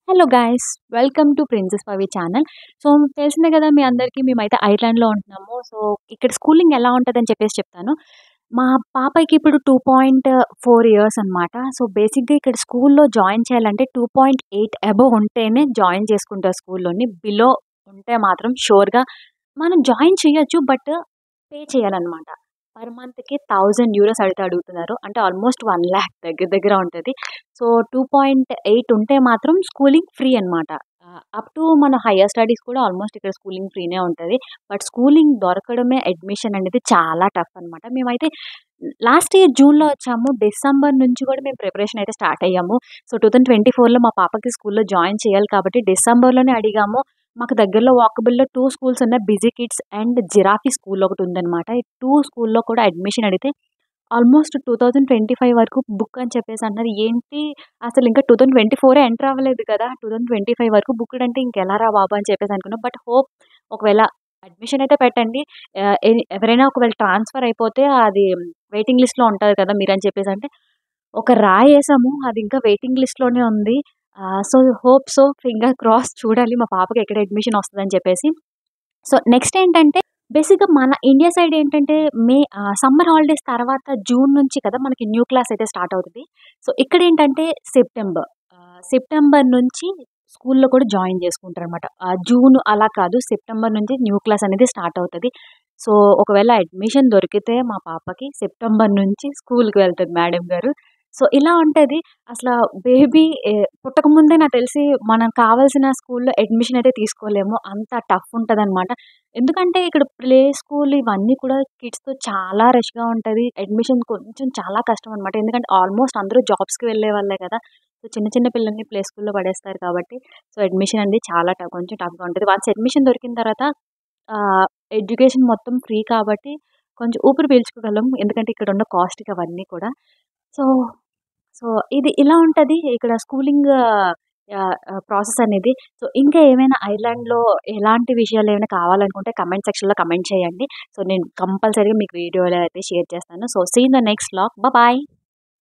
Hello guys, welcome to princess Pavi channel. So తెలిసిందే కదా మీ అందరికీ, మేమైతే ఐర్లాండ్లో ఉంటున్నాము. సో ఇక్కడ స్కూలింగ్ ఎలా ఉంటుందని చెప్పేసి చెప్తాను. మా పాపకి ఇప్పుడు 2.4 ఇయర్స్ అనమాట. సో బేసిక్గా ఇక్కడ స్కూల్లో జాయిన్ చేయాలంటే 2.8 అబోవ్ ఉంటేనే జాయిన్ చేసుకుంటారు స్కూల్లోని. బిలో ఉంటే మాత్రం షూర్గా మనం జాయిన్ చేయొచ్చు, బట్ పే చేయాలన్నమాట. పర్ మంత్కి €1000 అయితే అడుగుతున్నారు, అంటే ఆల్మోస్ట్ 1,00,000 దగ్గర దగ్గర ఉంటుంది. సో 2.8 ఉంటే మాత్రం స్కూలింగ్ ఫ్రీ అనమాట. అప్ టు మన హైయర్ స్టడీస్ కూడా ఆల్మోస్ట్ ఇక్కడ స్కూలింగ్ ఫ్రీనే ఉంటుంది. బట్ స్కూలింగ్ దొరకడమే, అడ్మిషన్ అనేది చాలా టఫ్ అనమాట. మేమైతే లాస్ట్ ఇయర్ జూన్లో వచ్చాము. డిసెంబర్ నుంచి కూడా మేము ప్రిపరేషన్ అయితే స్టార్ట్ అయ్యాము. సో 2024లో మా పాపకి స్కూల్లో జాయిన్ చేయాలి కాబట్టి డిసెంబర్లోనే అడిగాము. మాకు దగ్గరలో వాకబుల్‌లో 2 స్కూల్స్ ఉన్నాయి. Busy kids and giraffe school ఒకటి ఉందనమాట. ఈ 2 స్కూల్‌లో కూడా అడ్మిషన్ అడిగితే ఆల్మోస్ట్ 2025 వరకు బుక్ అని చెప్పేసి అంటున్నారు. ఏంటి అసలు ఇంకా 2024 ఎంటర్ అవ్వలేదు కదా! 2025 వరకు బుక్డ్ అంటే ఇంకెలారా బాబు అని చెప్పేసి అనుకున్నాం. బట్ హోప్, ఒకవేళ అడ్మిషన్ అయితే పెట్టండి. ఎవరైనా ఒకవేళ ట్రాన్స్‌ఫర్ అయిపోతే అది వెయిటింగ్ లిస్ట్‌లో ఉంటది కదా మీరని చెప్పేసి అంటే, ఒక రాయేసాము. అది ఇంకా వెయిటింగ్ లిస్ట్‌లోనే ఉంది. So hope so, finger cross చూడాలి మా పాపకి ఎక్కడ అడ్మిషన్ వస్తదని చెప్పేసి. సో నెక్స్ట్ ఏంటంటే, బేసిక్‌గా మన ఇండియా సైడ్ ఏంటంటే సమ్మర్ హాలిడేస్ తర్వాత జూన్ నుంచి కదా మనకి న్యూ క్లాస్ అయితే స్టార్ట్ అవుతది. సో ఇక్కడేంటంటే సెప్టెంబర్ నుంచి స్కూల్‌లో కూడా జాయిన్ చేసుకుంటారనమాట. జూన్ అలా కాదు, సెప్టెంబర్ నుంచి న్యూ క్లాస్ అనేది స్టార్ట్ అవుతది. సో ఒకవేళ అడ్మిషన్ దొరికితే మా పాపకి సెప్టెంబర్ నుంచి స్కూల్‌కి వెళ్తది మేడం గారు. సో ఇలా ఉంటది. అసల బేబీ పుట్టకముందే నాకు తెలిసి మనం కావాల్సిన స్కూల్‌లో అడ్మిషన్ అయితే తీసుకోలేము. అంత టఫ్ ఉంటదనమాట. ఎందుకంటే ఇక్కడ ప్లే స్కూల్ ఇవన్నీ కూడా కిడ్స్‌తో చాలా రష్‌గా ఉంటది. అడ్మిషన్ కొంచెం చాలా కష్టం అనమాట. ఎందుకంటే ఆల్మోస్ట్ అందరూ జాబ్స్‌కి వెళ్ళేవాళ్ళే కదా! సో చిన్న చిన్న పిల్లల్ని ప్లే స్కూల్‌లో పడేస్తారు కాబట్టి, సో అడ్మిషన్ అనేది చాలా కొంచెం టఫ్‌గా ఉంటది. వన్స్ అడ్మిషన్ దొరికిన తర్వాత ఆహ్, ఎడ్యుకేషన్ మొత్తం ఫ్రీ కాబట్టి కొంచెం ఊపిరి పీల్చుకోగలం. ఎందుకంటే ఇక్కడున్న కాస్ట్‌కి అవన్నీ కూడా. సో సో ఇది ఇలా ఉంటది ఇక్కడ స్కూలింగ్ ప్రాసెస్ అనేది. సో ఇంకా ఏమైనా ఐర్లాండ్‌లో ఎలాంటి విషయాలు ఏమైనా కావాలనుకుంటే కమెంట్ సెక్షన్‌లో కమెంట్ చేయండి. సో నేను కంపల్సరీగా మీకు వీడియోలో అయితే షేర్ చేస్తాను. So see in the next vlog. Bye.